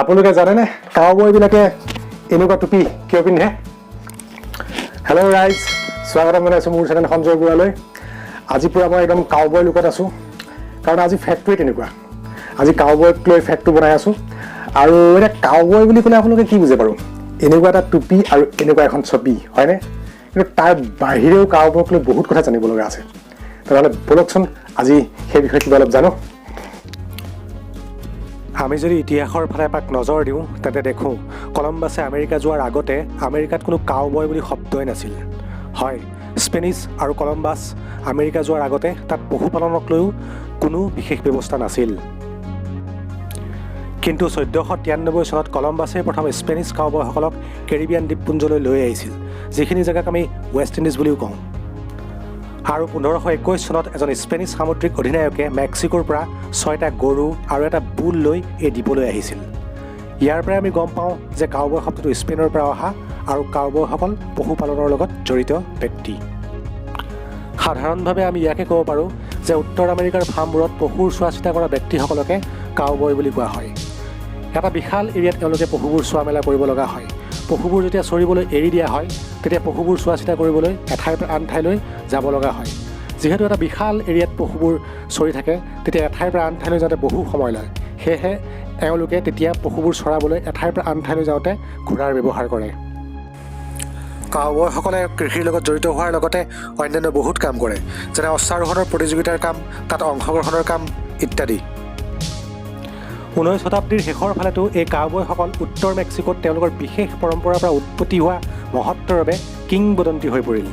আপোনালোকে জানেনে কাউবয়বিলাকে এনেকুৱা টুপি কিয় পিন্ধে? হেল্ল' ৰাইজ, স্বাগতম জনাইছোঁ মোৰ চেনেল সঞ্জয় বুঢ়ালৈ। আজি পূৰা মই একদম কাউবয় লুকত আছোঁ, কাৰণ আজি ফেক্টটোৱে তেনেকুৱা। আজি কাউবয়ক লৈ ফেক্টটো বনাই আছোঁ। আৰু এতিয়া কাউবয় বুলি ক'লে আপোনালোকে কি বুজে বাৰু? এনেকুৱা এটা টুপি আৰু এনেকুৱা এখন ছবি, হয়নে? কিন্তু তাৰ বাহিৰেও কাউবয়ক লৈ বহুত কথা জানিব লগা আছে। তেনেহ'লে ব'লকচোন আজি সেই বিষয়ে কিবা অলপ জানো। আমি যদি ইতিহাসৰ ফালে এপাক নজৰ দিওঁ তেন্তে দেখোঁ কলম্বাছে আমেৰিকা যোৱাৰ আগতে আমেৰিকাত কোনো কাউবয় বুলি শব্দই নাছিল। হয়, স্পেনিছ আৰু কলম্বাছ আমেৰিকা যোৱাৰ আগতে তাত পশুপালনক লৈও কোনো বিশেষ ব্যৱস্থা নাছিল। কিন্তু 1493 চনত কলম্বাছে প্ৰথম স্পেনিছ কাউবয়সকলক কেৰিবিয়ান দ্বীপপুঞ্জলৈ লৈ আহিছিল, যিখিনি জেগাক আমি ৱেষ্ট ইণ্ডিজ বুলিও কওঁ। আৰু 1521 চনত এজন স্পেনিছ সামুদ্ৰিক অধিনায়কে মেক্সিকোৰ পৰা 6টা গৰু আৰু এটা বুল লৈ এই দ্বীপলৈ আহিছিল। ইয়াৰ পৰাই আমি গম পাওঁ যে কাউবয় শব্দটো স্পেইনৰ পৰা অহা আৰু কাউবয়সকল পশুপালনৰ লগত জড়িত ব্যক্তি। সাধাৰণভাৱে আমি ইয়াকে ক'ব পাৰোঁ যে উত্তৰ আমেৰিকাৰ ফাৰ্মবোৰত পশুৰ চোৱা চিতা কৰা ব্যক্তিসকলকে কাউবয় বুলি কোৱা হয়। এটা বিশাল এৰিয়াত তেওঁলোকে পশুবোৰ চোৱা মেলা কৰিব লগা হয়। পশুবোৰ যেতিয়া চৰিবলৈ এৰি দিয়া হয় তেতিয়া পশুবোৰ চোৱা চিতা কৰিবলৈ এঠাইৰ পৰা আন ঠাইলৈ যাব লগা হয়। যিহেতু এটা বিশাল এৰিয়াত পশুবোৰ চৰি থাকে তেতিয়া এঠাইৰ পৰা আন ঠাইলৈ যাওঁতে বহু সময় লয়। সেয়েহে এওঁলোকে তেতিয়া পশুবোৰ চৰাবলৈ এঠাইৰ পৰা আন ঠাইলৈ যাওঁতে ঘোঁৰাৰ ব্যৱহাৰ কৰে। কাউবয়সকলে কৃষিৰ লগত জড়িত হোৱাৰ লগতে অন্যান্য বহুত কাম কৰে, যেনে অশ্বাৰোহণৰ প্ৰতিযোগিতাৰ কাম, তাত অংশগ্ৰহণৰ কাম ইত্যাদি। 19 শতাব্দীৰ শেষৰ ফালেতো এই কাউবয়সকল উত্তৰ মেক্সিকোত তেওঁলোকৰ বিশেষ পৰম্পৰাৰ পৰা উৎপত্তি হোৱা মহত্বৰ বাবে কিংবদন্তি হৈ পৰিল।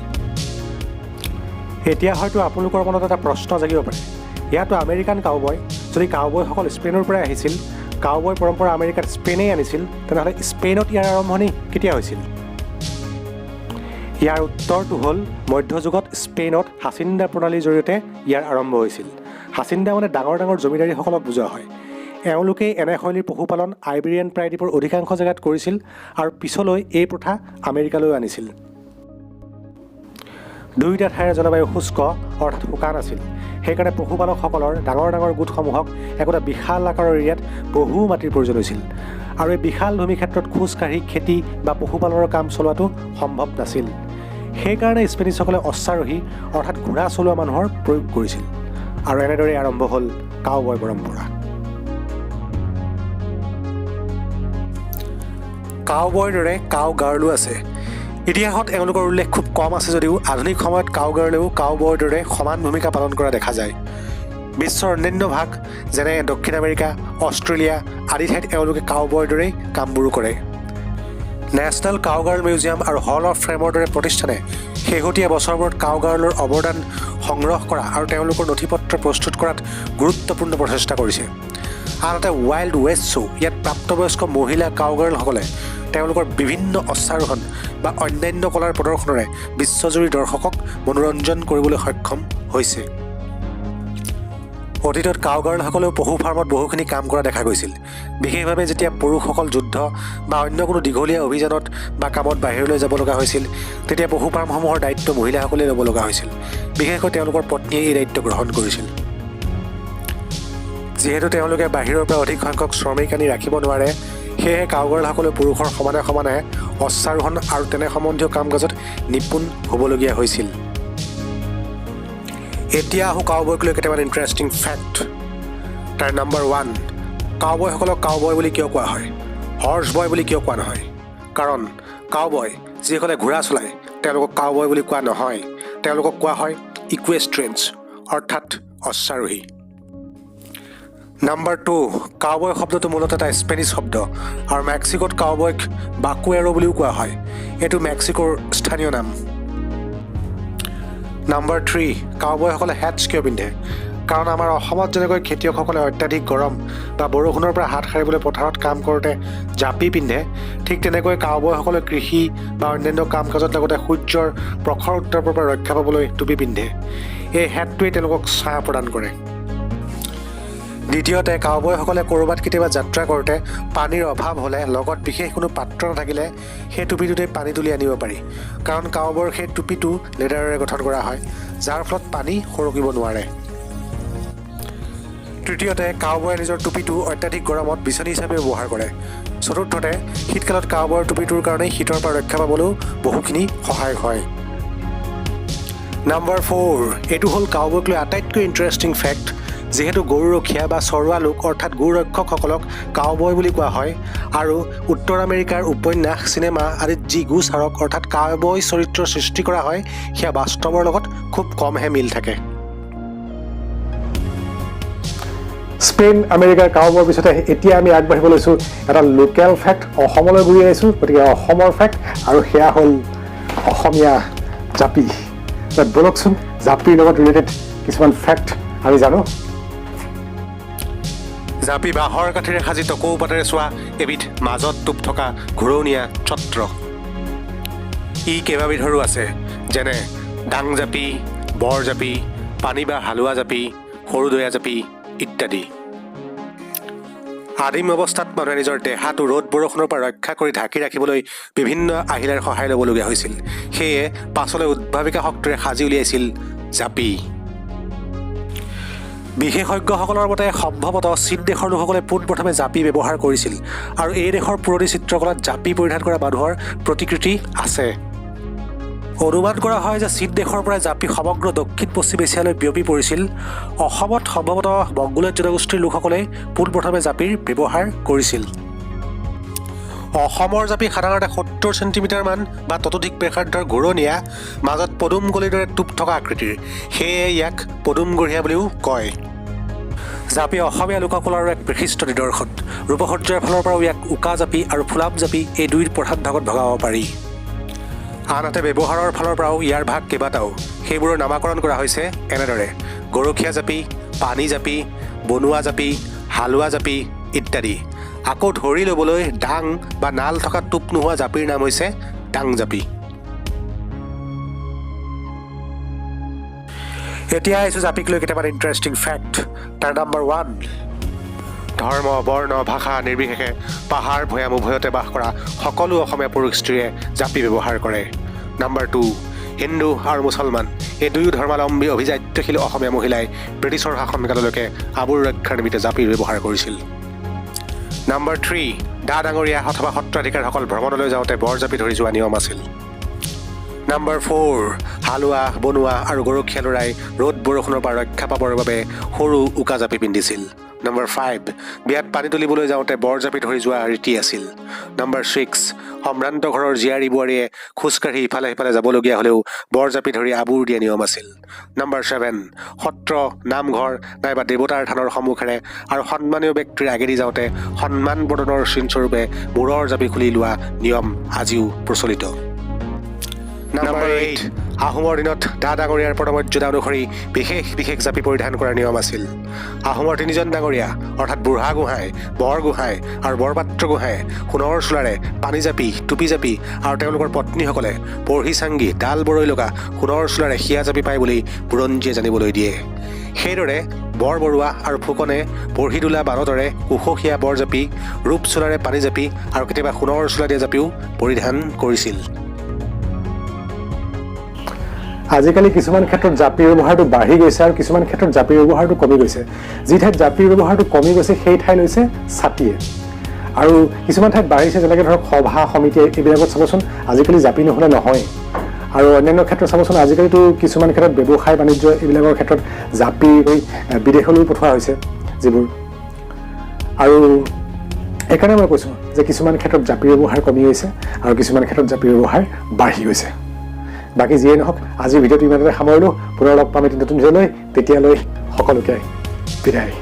এতিয়া হয়তো আপোনালোকৰ মনত এটা প্ৰশ্ন জাগিব পাৰে, ইয়াতো আমেৰিকান কাউবয়, যদি কাউবয়সকল স্পেইনৰ পৰাই আহিছিল, কাউবয় পৰম্পৰা আমেৰিকাত স্পেইনেই আনিছিল, তেনেহ'লে স্পেইনত ইয়াৰ আৰম্ভণি কেতিয়া হৈছিল? ইয়াৰ উত্তৰটো হ'ল মধ্যযুগত স্পেইনত হাচিন্দা প্ৰণালীৰ জৰিয়তে ইয়াৰ আৰম্ভ হৈছিল। হাচিন্দা মানে ডাঙৰ ডাঙৰ জমিদাৰীসকলক বুজোৱা হয়। এওঁলোকেই এনে শৈলীৰ পশুপালন আইবেৰিয়ান প্ৰায়দ্বীপৰ অধিকাংশ জেগাত কৰিছিল আৰু পিছলৈ এই প্ৰথা আমেৰিকালৈ আনিছিল। দুয়োটা ঠাইৰ জলবায়ু শুষ্ক অৰ্থাৎ শুকান আছিল। সেইকাৰণে পশুপালকসকলৰ ডাঙৰ ডাঙৰ গোটসমূহক একোটা বিশাল আকাৰৰ এৰিয়াত বহু মাটিৰ প্ৰয়োজন হৈছিল। আৰু এই বিশাল ভূমি ক্ষেত্ৰত খোজকাঢ়ি খেতি বা পশুপালনৰ কাম চলোৱাটো সম্ভৱ নাছিল। সেইকাৰণে স্পেনিছসকলে অশ্বাৰোহী অৰ্থাৎ ঘোঁৰা চলোৱা মানুহৰ প্ৰয়োগ কৰিছিল। আৰু এনেদৰে আৰম্ভ হ'ল কাউবয় পৰম্পৰা। কাউবয়ৰ দৰে কাউ গাৰ্লো আছে। ইতিহাসত এওঁলোকৰ উল্লেখ খুব কম আছে যদিও আধুনিক সময়ত কাউ গাৰ্লেও কাউবয়ৰ দৰে সমান ভূমিকা পালন কৰা দেখা যায়। বিশ্বৰ অন্যান্য ভাগ যেনে দক্ষিণ আমেৰিকা, অষ্ট্ৰেলিয়া আদি ঠাইত এওঁলোকে কাউবয়ৰ দৰেই কামবোৰো কৰে। নেশ্যনেল কাউগাৰ্ল মিউজিয়াম আৰু হল অফ ফ্ৰেমৰ দৰে প্ৰতিষ্ঠানে শেহতীয়া বছৰবোৰত কাউগাৰ্লৰ অৱদান সংগ্ৰহ কৰা আৰু তেওঁলোকৰ নথি পত্ৰ প্ৰস্তুত কৰাত গুৰুত্বপূৰ্ণ প্ৰচেষ্টা কৰিছে। আনহাতে ৱাইল্ড ৱেষ্ট শ্ব' ইয়াত প্ৰাপ্তবয়স্ক মহিলা কাউগাৰ্লসকলে তেওঁলোকৰ বিভিন্ন অশ্বাৰোহণ বা অন্যান্য কলাৰ প্ৰদৰ্শনেৰে বিশ্বজুৰি দৰ্শকক মনোৰঞ্জন কৰিবলৈ সক্ষম হৈছে। অতীতত কাউগাৰ্লসকলেও পশু ফাৰ্মত বহুখিনি কাম কৰা দেখা গৈছিল। বিশেষভাৱে যেতিয়া পুৰুষসকল যুদ্ধ বা অন্য কোনো দীঘলীয়া অভিযানত বা কামত বাহিৰলৈ যাব লগা হৈছিল, তেতিয়া পশু ফাৰ্মসমূহৰ দায়িত্ব মহিলাসকলে ল'ব লগা হৈছিল। বিশেষকৈ তেওঁলোকৰ পত্নীয়ে এই দায়িত্ব গ্ৰহণ কৰিছিল। যিহেতু তেওঁলোকে বাহিৰৰ পৰা অধিক সংখ্যক শ্ৰমিক আনি ৰাখিব নোৱাৰে, সেয়েহে কাউগাৰ্লসকলে পুৰুষৰ সমানে সমানে অশ্বাৰোহণ আৰু তেনে সম্বন্ধীয় কাম কাজত নিপুণ হ'বলগীয়া হৈছিল। এতিয়া আহোঁ কাউবয়ক লৈ কেইটামান ইণ্টাৰেষ্টিং ফেক্ট। তাৰ নম্বৰ 1, কাউবয়সকলক কাউবয় বুলি কিয় কোৱা হয়? হৰ্চ বয় বুলি কিয় কোৱা নহয়? কাৰণ কাউবয় যিসকলে ঘোঁৰা চলায় তেওঁলোকক কাউবয় বুলি কোৱা নহয়, তেওঁলোকক কোৱা হয় ইকুৱেষ্ট্ৰিয়েন্স অৰ্থাৎ অশ্বাৰোহী। নম্বৰ 2, কাউবয় শব্দটো মূলতঃ এটা স্পেনিছ শব্দ আৰু মেক্সিকোত কাউবয়ক বাকুৱেৰো বুলিও কোৱা হয়। এইটো মেক্সিকোৰ স্থানীয় নাম। নম্বৰ 3, কাউবয়সকলে হেটছ কিয় পিন্ধে? কাৰণ আমাৰ অসমত যেনেকৈ খেতিয়কসকলে অত্যাধিক গৰম বা বৰষুণৰ পৰা হাত সাৰিবলৈ পথাৰত কাম কৰোঁতে জাপি পিন্ধে, ঠিক তেনেকৈ কাউবয়সকলে কৃষি বা অন্যান্য কাম কাজত লগতে সূৰ্যৰ প্ৰখৰ উত্তাপৰ পৰা ৰক্ষা পাবলৈ টুপি পিন্ধে। এই হেটটোৱে তেওঁলোকক ছাঁ প্ৰদান কৰে। দ্বিতীয়তে, কাউবয়সকলে ক'ৰবাত কেতিয়াবা যাত্ৰা কৰোঁতে পানীৰ অভাৱ হ'লে লগত বিশেষ কোনো পাত্ৰ নাথাকিলে সেই টুপিটোতে পানী তুলি আনিব পাৰি। কাৰণ কাউবয়ৰ সেই টুপিটো লেডাৰেৰে গঠন কৰা হয়, যাৰ ফলত পানী সৰকিব নোৱাৰে। তৃতীয়তে কাউবয়ে নিজৰ টুপিটো অত্যাধিক গৰমত বিচনী হিচাপে ব্যৱহাৰ কৰে। চতুৰ্থতে শীতকালত কাউবয়ৰ টুপিটোৰ কাৰণে শীতৰ পৰা ৰক্ষা পাবলৈও বহুখিনি সহায়ক হয়। নম্বৰ 4, এইটো হ'ল কাউবয়ক লৈ আটাইতকৈ ইণ্টাৰেষ্টিং ফেক্ট। যিহেতু গৰুৰখীয়া বা চৰোৱা লোক অৰ্থাৎ গৰুৰক্ষকসকলক কাউবয় বুলি কোৱা হয় আৰু উত্তৰ আমেৰিকাৰ উপন্যাস চিনেমা আদিত যি গোচাৰক অৰ্থাৎ কাউবয় চৰিত্ৰৰ সৃষ্টি কৰা হয় সেয়া বাস্তৱৰ লগত খুব কমহে মিল থাকে। স্পেইন আমেৰিকাৰ কাউবয়ৰ পিছতে এতিয়া আমি আগবাঢ়িব লৈছোঁ এটা লোকেল ফেক্ট। অসমলৈ ঘূৰি আহিছোঁ, গতিকে অসমৰ ফেক্ট আৰু সেয়া হ'ল অসমীয়া জাপি। ব'লকচোন জাপিৰ লগত ৰিলেটেড কিছুমান ফেক্ট আমি জানো। জাপি বাঁহৰ কাঠিৰে সাজি টকৌ পাতেৰে চোৱা এবিধ মাজত টোপ থকা ঘূৰণীয়া ছত্ৰ। ই কেইবাবিধৰো আছে, যেনে ডাং জাপি, বৰ জাপি, পানী বা হালোৱা জাপি, সৰু দয়া জাপি ইত্যাদি। আদিম অৱস্থাত মানুহে নিজৰ দেহাটো ৰ'দ বৰষুণৰ পৰা ৰক্ষা কৰি ঢাকি ৰাখিবলৈ বিভিন্ন আহিলাৰ সহায় ল'বলগীয়া হৈছিল। সেয়ে পাছলৈ উদ্ভাৱিকা শক্তিৰে সাজি উলিয়াইছিল জাপি। বিশেষজ্ঞসকলৰ মতে সম্ভৱতঃ চীন দেশৰ লোকসকলে পোনপ্ৰথমে জাপি ব্যৱহাৰ কৰিছিল আৰু এই দেশৰ পুৰণি চিত্ৰকলাত জাপি পৰিধান কৰা মানুহৰ প্ৰতিকৃতি আছে। অনুমান কৰা হয় যে চীন দেশৰ পৰা জাপি সমগ্ৰ দক্ষিণ পশ্চিম এছিয়ালৈ বিয়পি পৰিছিল। অসমত সম্ভৱতঃ মংগোলীয় জনগোষ্ঠীৰ লোকসকলে পোনপ্ৰথমে জাপিৰ ব্যৱহাৰ কৰিছিল। অসমৰ জাপি সাধাৰণতে 70 চেণ্টিমিটাৰমান বা ততোধিক ব্যাসাৰ্ধৰ ঘূৰণীয়া, মাজত পদুম গলিৰ দৰে টোপ থকা আকৃতিৰ, সেয়ে ইয়াক পদুম গঢ়িয়া বুলিও কয়। জাপি অসমীয়া লোকসকলৰ এক বিশিষ্ট নিদৰ্শন। ৰূপসজ্জাৰ ফালৰ পৰাও ইয়াক উকা জাপি আৰু ফুলাম জাপি এই দুই প্ৰধান ভাগত ভগাব পাৰি। আনহাতে ব্যৱহাৰৰ ফালৰ পৰাও ইয়াৰ ভাগ কেইবাটাও। সেইবোৰৰ নামাকৰণ কৰা হৈছে এনেদৰে: গৰখীয়া জাপি, পানী জাপি, বনোৱা জাপি, হালোৱা জাপি ইত্যাদি। আকৌ ধৰি ল'বলৈ ডাং বা নাল থকা টোপ নোহোৱা জাপিৰ নাম হৈছে ডাং জাপি। এতিয়া আহিছোঁ জাপিক লৈ কেইটামান ইণ্টাৰেষ্টিং ফেক্ট। তাৰ নম্বৰ 1, ধৰ্ম, বৰ্ণ, ভাষা নিৰ্বিশেষে পাহাৰ ভৈয়াম উভয়তে বাস কৰা সকলো অসমীয়া পুৰুষ স্ত্ৰীয়ে জাপি ব্যৱহাৰ কৰে। নম্বৰ 2, হিন্দু আৰু মুছলমান এই দুয়ো ধৰ্মাৱলম্বী অভিজাত্যশীল অসমীয়া মহিলাই ব্ৰিটিছৰ শাসনকাললৈকে আবুৰ ৰক্ষাৰ নিমিত্তে জাপিৰ ব্যৱহাৰ কৰিছিল। নম্বৰ 3, ডা ডাঙৰীয়া অথবা সত্ৰাধিকাৰসকল ভ্ৰমণলৈ যাওঁতে বৰ জাপি ধৰি যোৱা নিয়ম আছিল। নম্বৰ 4, হালোৱা, বনোৱা আৰু গৰখীয়া ল'ৰাই ৰ'দ বৰষুণৰ পৰা ৰক্ষা পাবৰ বাবে সৰু উকা জাপি পিন্ধিছিল। নম্বৰ 5, বিয়াত পানী তুলিবলৈ যাওঁতে বৰ জাপি ধৰি যোৱা ৰীতি আছিল। নম্বৰ 6, সম্ভ্ৰান্ত ঘৰৰ জীয়াৰী বোৱাৰীয়ে খোজকাঢ়ি ইফালে সিফালে যাবলগীয়া হ'লেও বৰ জাপি ধৰি আবুৰ দিয়া নিয়ম আছিল। নম্বৰ 7, সত্ৰ, নামঘৰ নাইবা দেৱতাৰ থানৰ সন্মুখেৰে আৰু সন্মানীয় ব্যক্তিৰ আগেদি যাওঁতে সন্মান প্ৰদানৰ চিনস্বৰূপে মূৰৰ জাপি খুলি লোৱা নিয়ম আজিও প্ৰচলিত। নম্বৰ 8, আহোমৰ দিনত ডা ডাঙৰীয়াৰ পদমৰ্যাদা অনুসৰি বিশেষ বিশেষ জাপি পৰিধান কৰাৰ নিয়ম আছিল। আহোমৰ 3জন ডাঙৰীয়া অৰ্থাৎ বুঢ়া গোহাঁই, বৰ গোহাঁই আৰু বৰপাত্ৰ গোহাঁয়ে সোণৰ চোলাৰে পানী জাপি, টুপি জাপি আৰু তেওঁলোকৰ পত্নীসকলে পঢ়ি চাংগি, ডাল বৰৈ লগা সোণৰ চোলাৰে সিয়া জাপি পায় বুলি বুৰঞ্জীয়ে জানিবলৈ দিয়ে। সেইদৰে বৰ বৰুৱা আৰু ফুকনে পঢ়ি তোলা বানদৰে উশসীয়া বৰ জাপি, ৰূপ চোলাৰে পানী জাপি আৰু কেতিয়াবা সোণৰ চোলা দিয়া জাপিও পৰিধান কৰিছিল। আজিকালি কিছুমান ক্ষেত্ৰত জাপিৰ ব্যৱহাৰটো বাঢ়ি গৈছে আৰু কিছুমান ক্ষেত্ৰত জাপিৰ ব্যৱহাৰটো কমি গৈছে। যি ঠাইত জাপিৰ ব্যৱহাৰটো কমি গৈছে সেই ঠাই লৈছে ছাতিয়ে। আৰু কিছুমান ঠাইত বাঢ়িছে, যেনেকৈ ধৰক সভা সমিতি এইবিলাকত চাবচোন আজিকালি জাপি নহ'লে নহয়। আৰু অন্যান্য ক্ষেত্ৰত চাবচোন আজিকালিতো কিছুমান ক্ষেত্ৰত ব্যৱসায় বাণিজ্য এইবিলাকৰ ক্ষেত্ৰত জাপি বিদেশলৈও পঠোৱা হৈছে যিবোৰ। আৰু সেইকাৰণে মই কৈছোঁ যে কিছুমান ক্ষেত্ৰত জাপিৰ ব্যৱহাৰ কমি গৈছে আৰু কিছুমান ক্ষেত্ৰত জাপিৰ ব্যৱহাৰ বাঢ়ি গৈছে। বাকী যিয়ে নহওক আজিৰ ভিডিঅ'টো ইমানতে সামৰিলোঁ। পুনৰ লগ পাম এটি নতুন ভিডিঅ'লৈ। তেতিয়ালৈ সকলোকে বিদায়।